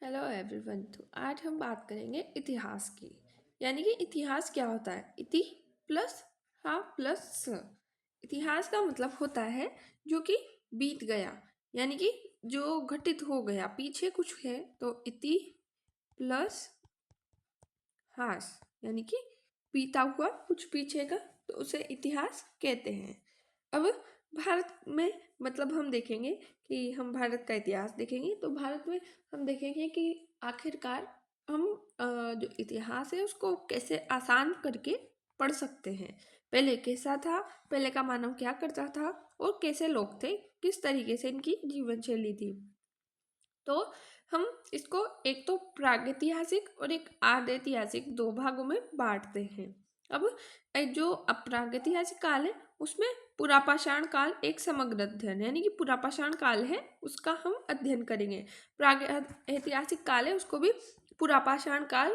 Hello everyone. तो आज हम बात करेंगे इतिहास की। यानी कि इतिहास क्या होता है। इति प्लस हा प्लस स। इतिहास का मतलब होता है जो कि बीत गया, यानी कि जो घटित हो गया, पीछे कुछ है तो इति प्लस हास, यानी कि बीता हुआ कुछ पीछे का, तो उसे इतिहास कहते हैं। अब भारत में मतलब हम देखेंगे कि हम भारत का इतिहास देखेंगे तो भारत में हम देखेंगे कि आखिरकार हम जो इतिहास है उसको कैसे आसान करके पढ़ सकते हैं। पहले कैसा था, पहले का मानव क्या करता था और कैसे लोग थे, किस तरीके से इनकी जीवन शैली थी। तो हम इसको एक तो प्रागैतिहासिक और एक आद्यैतिहासिक दो भागों में बांटते हैं। अब जो प्रागैतिहासिक काल है उसमें पुरापाषाण काल एक समग्र अध्ययन, यानी कि पुरापाषाण काल है उसका हम अध्ययन करेंगे। प्रागैतिहासिक काल है उसको भी पुरापाषाण काल,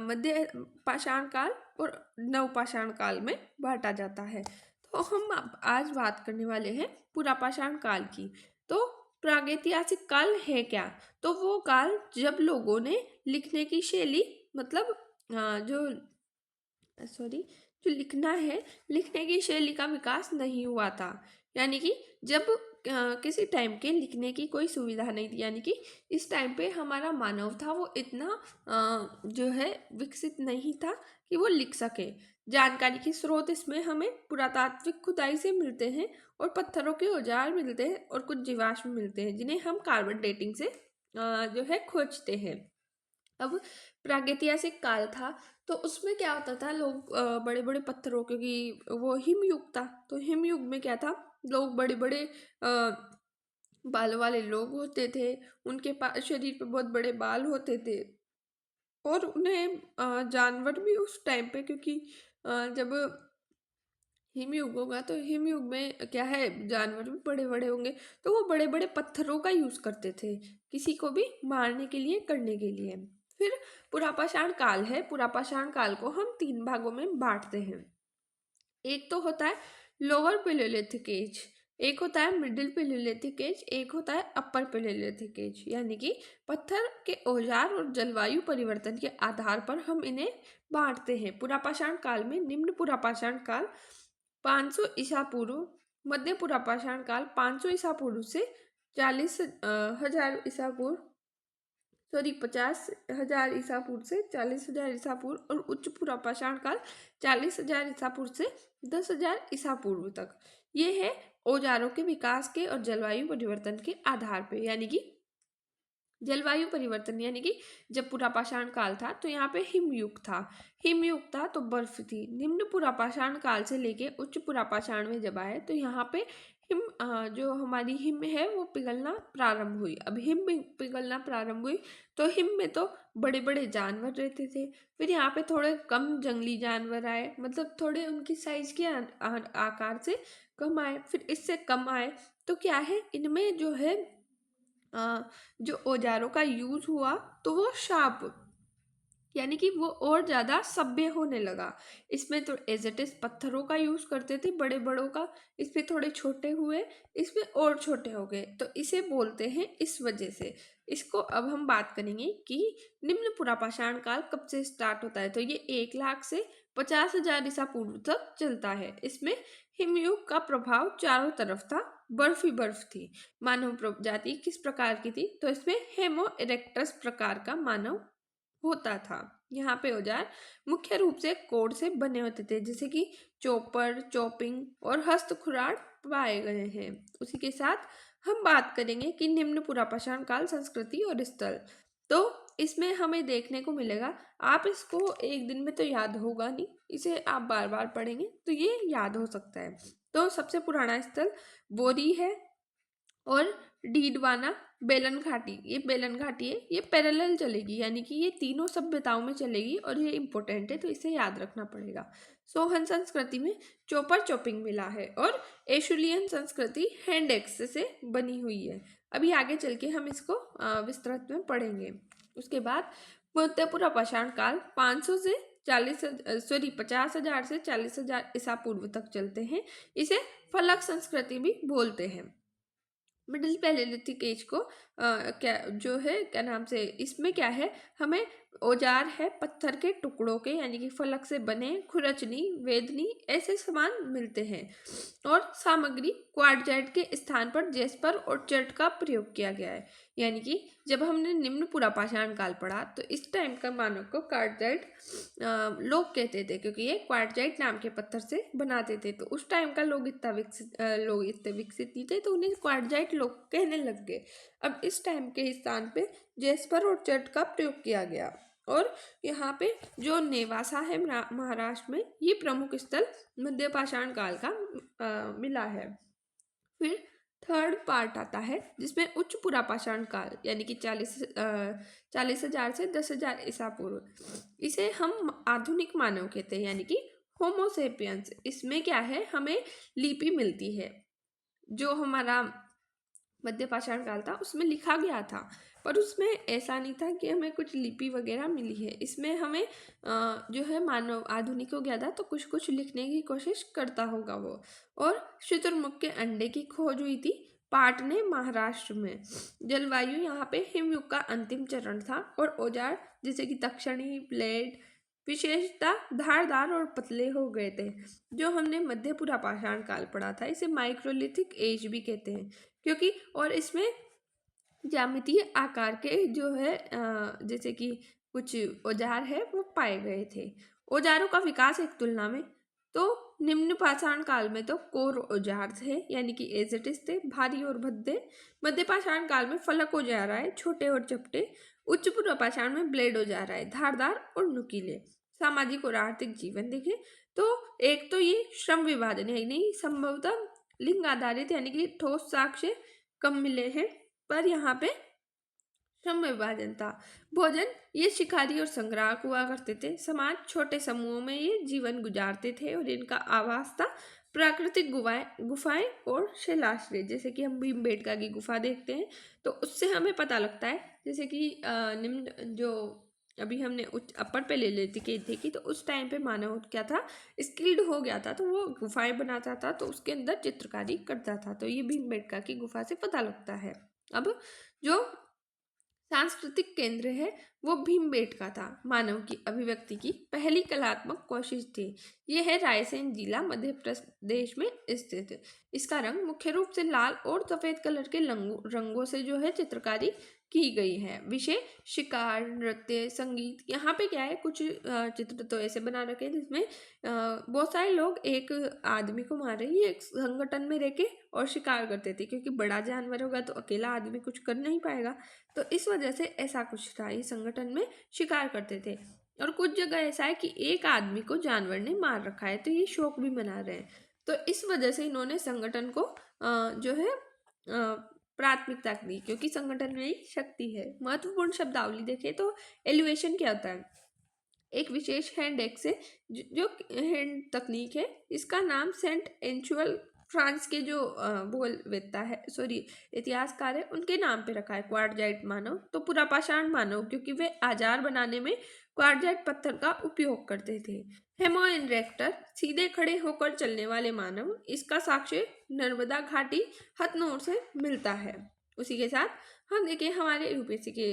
मध्य पाषाण काल और नवपाषाण काल में बांटा जाता है। तो हम अब आज बात करने वाले हैं पुरापाषाण काल की। तो प्रागैतिहासिक काल है क्या? तो वो काल जब लोगों ने लिखने की शैली मतलब जो सॉरी जो लिखना है, लिखने की शैली का विकास नहीं हुआ था। यानी कि जब किसी टाइम के लिखने की कोई सुविधा नहीं थी, यानी कि इस टाइम पे हमारा मानव था वो इतना जो है विकसित नहीं था कि वो लिख सके। जानकारी के स्रोत इसमें हमें पुरातात्विक खुदाई से मिलते हैं और पत्थरों के औजार मिलते हैं और कुछ जीवाश्म मिलते हैं जिन्हें हम कार्बन डेटिंग से जो है खोजते हैं। अब प्रागैतिहासिक काल था तो उसमें क्या होता था, लोग बड़े बड़े पत्थरों, क्योंकि वो हिमयुग था तो हिमयुग में क्या था, लोग बड़े बड़े बाल वाले लोग होते थे। उनके पास शरीर पे बहुत बड़े बाल होते थे और उन्हें जानवर भी उस टाइम पे, क्योंकि जब हिमयुग होगा तो हिमयुग में क्या है, जानवर भी बड़े बड़े होंगे, तो वो बड़े बड़े पत्थरों का यूज करते थे किसी को भी मारने के लिए, करने के लिए। फिर पुरापाषाण काल है। पुरापाषाण काल को हम तीन भागों में बांटते हैं। एक तो होता है लोअर पेलियोलिथिक एज, एक होता है मिडिल पेलियोलिथिक एज, एक होता है अपर पेलियोलिथिक एज। यानी कि पत्थर के औजार और जलवायु परिवर्तन के आधार पर हम इन्हें बांटते हैं। पुरापाषाण काल में निम्न पुरापाषाण काल 500 ईसा पूर्व, मध्य पुरापाषाण काल 500 ईसा पूर्व से 40,000 ईसा पूर्व, सॉरी 50,000 ईसा पूर्व से 40,000 ईसा पूर्व, और उच्च पुरापाषाण काल 40,000 ईसा पूर्व से 10,000 ईसा पूर्व तक। ये है औजारों के विकास के और जलवायु परिवर्तन के आधार पे। यानी कि जलवायु परिवर्तन, यानी कि जब पुरापाषाण काल था तो यहाँ पे हिमयुग था। हिमयुग था तो बर्फ थी। निम्न पुरापाषाण काल से लेके उच्च पुरापाषाण में जब आए तो यहाँ पे जो हमारी हिम है वो पिघलना प्रारंभ हुई। अब हिम पिघलना प्रारंभ हुई तो हिम में तो बड़े बड़े जानवर रहते थे। फिर यहाँ पे थोड़े कम जंगली जानवर आए, मतलब थोड़े उनकी साइज के आकार से कम आए। फिर इससे कम आए तो क्या है, इनमें जो है जो औजारों का यूज हुआ तो वो शार्प, यानी कि वो और ज्यादा सभ्य होने लगा। इसमें तो एज इट इज पत्थरों का यूज करते थे बड़े बड़ों का, इसमें थोड़े छोटे हुए, इसमें और छोटे हो गए, तो इसे बोलते हैं इस वजह से। इसको अब हम बात करेंगे कि निम्न पुरापाषाण काल कब से स्टार्ट होता है। तो ये 1 लाख से 50,000 ईसा पूर्व तक चलता है। इसमें हिमयुग का प्रभाव चारों तरफ था, बर्फ ही बर्फ थी। मानव प्रजाति किस प्रकार की थी, तो इसमें हेमो इरेक्टस प्रकार का मानव होता था। यहाँ पे औजार मुख्य रूप से कोड से बने होते थे, जैसे कि चॉपर, चॉपिंग और हस्त खुराड पाए गए हैं। उसी के साथ हम बात करेंगे कि निम्न पुरापाषाण काल संस्कृति और स्थल। तो इसमें हमें देखने को मिलेगा, आप इसको एक दिन में तो याद होगा नहीं, इसे आप बार बार पढ़ेंगे तो ये याद हो सकता है। तो सबसे पुराना स्थल बोरी है और डीडवाना, बेलन घाटी। ये बेलन घाटी है, ये पैरेलल चलेगी, यानी कि ये तीनों सभ्यताओं में चलेगी और ये इंपॉर्टेंट है तो इसे याद रखना पड़ेगा। सोहन संस्कृति में चोपर चॉपिंग मिला है और एशुलियन संस्कृति हैंड एक्स से बनी हुई है। अभी आगे चल के हम इसको विस्तृत में पढ़ेंगे। उसके बाद मध्य पुरापाषाण काल 500 से 50,000 से 40,000 ईसा पूर्व तक चलते हैं। इसे फलक संस्कृति भी बोलते हैं। मिडिल पैलेलिथिक एज को क्या जो है क्या नाम से, इसमें क्या है, हमें औजार है पत्थर के टुकड़ों के, यानी कि फलक से बने खुरचनी, वेदनी ऐसे सामान मिलते हैं। और सामग्री क्वार्टजाइट के स्थान पर जेस्पर और चर्ट का प्रयोग किया गया है। यानी कि जब हमने निम्न पुरापाषाण काल पढ़ा तो इस टाइम का मानव को क्वार्टजाइट लोग कहते थे, क्योंकि ये क्वार्टजाइट नाम के पत्थर से बनाते थे। तो उस टाइम का लोग इतने विकसित नहीं थे, तो उन्हें क्वार्टजाइट लोग कहने लग गए। अब इस टाइम के स्थान पे जेस्पर और चर्ट का प्रयोग किया गया। और यहाँ पे जो नेवासा है महाराष्ट्र में, ये प्रमुख स्थल मध्य पाषाण काल का मिला है। फिर थर्ड पार्ट आता है जिसमें उच्च पुरापाषाण काल, यानी कि 40,000 से 10,000 ईसा पूर्व। इसे हम आधुनिक मानव कहते हैं, यानी कि होमोसेपियंस। इसमें क्या है, हमें लिपि मिलती है। जो हमारा मध्य पाषाण काल था उसमें लिखा गया था, पर उसमें ऐसा नहीं था कि हमें कुछ लिपि वगैरह मिली है। इसमें हमें जो है मानव आधुनिक हो गया था, तो कुछ कुछ लिखने की कोशिश करता होगा वो। और शुतुरमुर्ग के अंडे की खोज हुई थी पाटने महाराष्ट्र में। जलवायु यहाँ पे हिमयुग का अंतिम चरण था। और औजार जैसे कि तक्षणी, ब्लेड, विशेषता धारदार और पतले हो गए थे। जो हमने मध्य पुरापाषाण काल पढ़ा था इसे माइक्रोलिथिक एज भी कहते हैं, क्योंकि और इसमें ज्यामितीय आकार के जो है जैसे कि कुछ औजार है वो पाए गए थे। औजारों का विकास एक तुलना में, तो निम्न पाषाण काल में तो कोर औजार थे, यानी कि एजेटिस थे, भारी और भद्दे। मध्य पाषाण काल में फलक औजार आए, छोटे और चपटे। उच्च पूर्व पाषाण में ब्लेड औजार आए, धारदार और नुकीले। सामाजिक और आर्थिक जीवन देखें तो एक तो ये श्रम विभाजन है, नहीं संभवतः लिंग आधारित, यानी कि ठोस साक्ष्य कम मिले हैं, पर यहाँ पे श्रम विभाजन था। भोजन, ये शिकारी और संग्राहक हुआ करते थे। समाज, छोटे समूहों में ये जीवन गुजारते थे और इनका आवास था प्राकृतिक गुफाएं और शैलाश्रय। जैसे कि हम भीमबेटका की गुफा देखते हैं तो उससे हमें पता लगता है, जैसे कि निम्न जो अभी हमने उच्च अपर पे ले लेती के देखी, तो उस टाइम पे मानव क्या था, स्किल्ड हो गया था, तो वो गुफाएं बनाता था, तो उसके अंदर चित्रकारी करता था। तो ये भीमबेटका की गुफा से पता लगता है। अब जो सांस्कृतिक केंद्र है वो भीमबेटका था। मानव की अभिव्यक्ति की पहली कलात्मक कोशिश थी। ये है रायसेन जिला मध्य प्रदेश में स्थित। इसका रंग मुख्य रूप से लाल और सफेद कलर के रंगों से जो है चित्रकारी की गई है। विषय शिकार, नृत्य, संगीत। यहाँ पे क्या है, कुछ चित्र तो ऐसे बना रखे हैं जिसमें बहुत सारे लोग एक आदमी को मार रहे हैं। ये एक संगठन में रह के और शिकार करते थे, क्योंकि बड़ा जानवर होगा तो अकेला आदमी कुछ कर नहीं पाएगा, तो इस वजह से ऐसा कुछ था। ये संगठन में शिकार करते थे। और कुछ जगह ऐसा है कि एक आदमी को जानवर ने मार रखा है, तो ये शोक भी मना रहे हैं। तो इस वजह से इन्होंने संगठन को जो है प्राथमिकता दी, क्योंकि संगठन में ही शक्ति है। महत्वपूर्ण शब्दावली देखें तो एलिवेशन क्या होता है, एक विशेष हैंड एक्स है, जो हैंड तकनीक है। इसका नाम सेंट एंचुअल फ्रांस के जो भूगोलवेत्ता है, सॉरी इतिहासकार है, उनके नाम पे रखा है। क्वार्टजाइट मानव तो पुरापाषाण मानव, क्योंकि वे औजार बनाने में क्वार्टजाइट पत्थर का उपयोग करते थे। हेमो इरेक्टर, सीधे खड़े होकर चलने वाले मानव। इसका साक्ष्य नर्मदा घाटी हथनोर से मिलता है। उसी के साथ हम देखें हमारे यूपीएससी के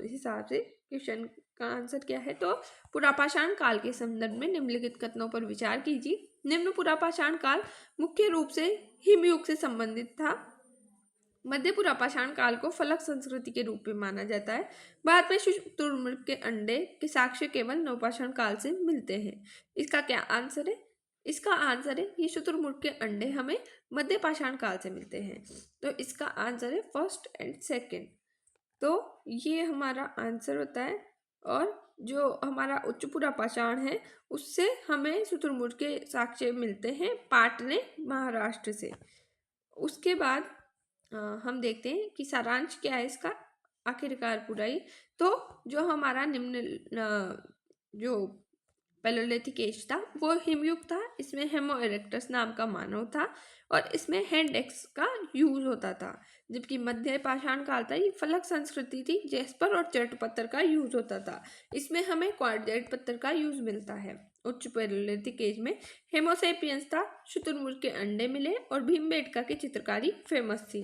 हिसाब से क्वेश्चन का आंसर क्या है, तो पुरापाषाण काल के संदर्भ में निम्नलिखित कथनों पर विचार कीजिए। निम्न पुरापाषाण काल मुख्य रूप से हिमयुग से संबंधित था। मध्य पुरापाषाण काल को फलक संस्कृति के रूप में माना जाता है। बाद में शुतुरमुर्ग के अंडे के साक्ष्य केवल नवपाषाण काल से मिलते हैं। इसका क्या आंसर है? इसका आंसर है ये शुतुरमुर्ग के अंडे हमें मध्य पाषाण काल से मिलते हैं। तो इसका आंसर है फर्स्ट एंड सेकंड। तो ये हमारा आंसर होता है। और जो हमारा उच्च पुरापाषाण है उससे हमें शुतुरमुर्ग के साक्ष्य मिलते हैं पाटने महाराष्ट्र से। उसके बाद हम देखते हैं कि सारांश क्या है इसका, आखिरकार पूरा ही। तो जो हमारा निम्न जो पैलोलिथिक एज था वो हिमयुग था। इसमें हेमो इरेक्टस नाम का मानव था और इसमें हैंड एक्स का यूज होता था। जबकि मध्य पाषाण काल था, ये फलक संस्कृति थी, जेस्पर और चर्ट पत्थर का यूज होता था। इसमें हमें क्वार्टजाइट पत्थर का यूज मिलता है। उच्च पैलोलिथिक एज में हेमोसेपियंस था, शुतुरमुर्ग के अंडे मिले और भीमबेटका की चित्रकारी फेमस थी।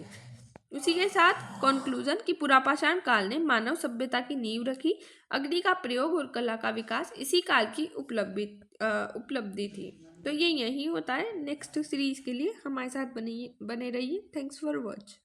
उसी के साथ कंक्लूजन कि पुरापाषाण काल ने मानव सभ्यता की नींव रखी। अग्नि का प्रयोग और कला का विकास इसी काल की उपलब्धि थी। तो ये यही होता है। नेक्स्ट सीरीज के लिए हमारे साथ बने रहिए। Thanks for watch.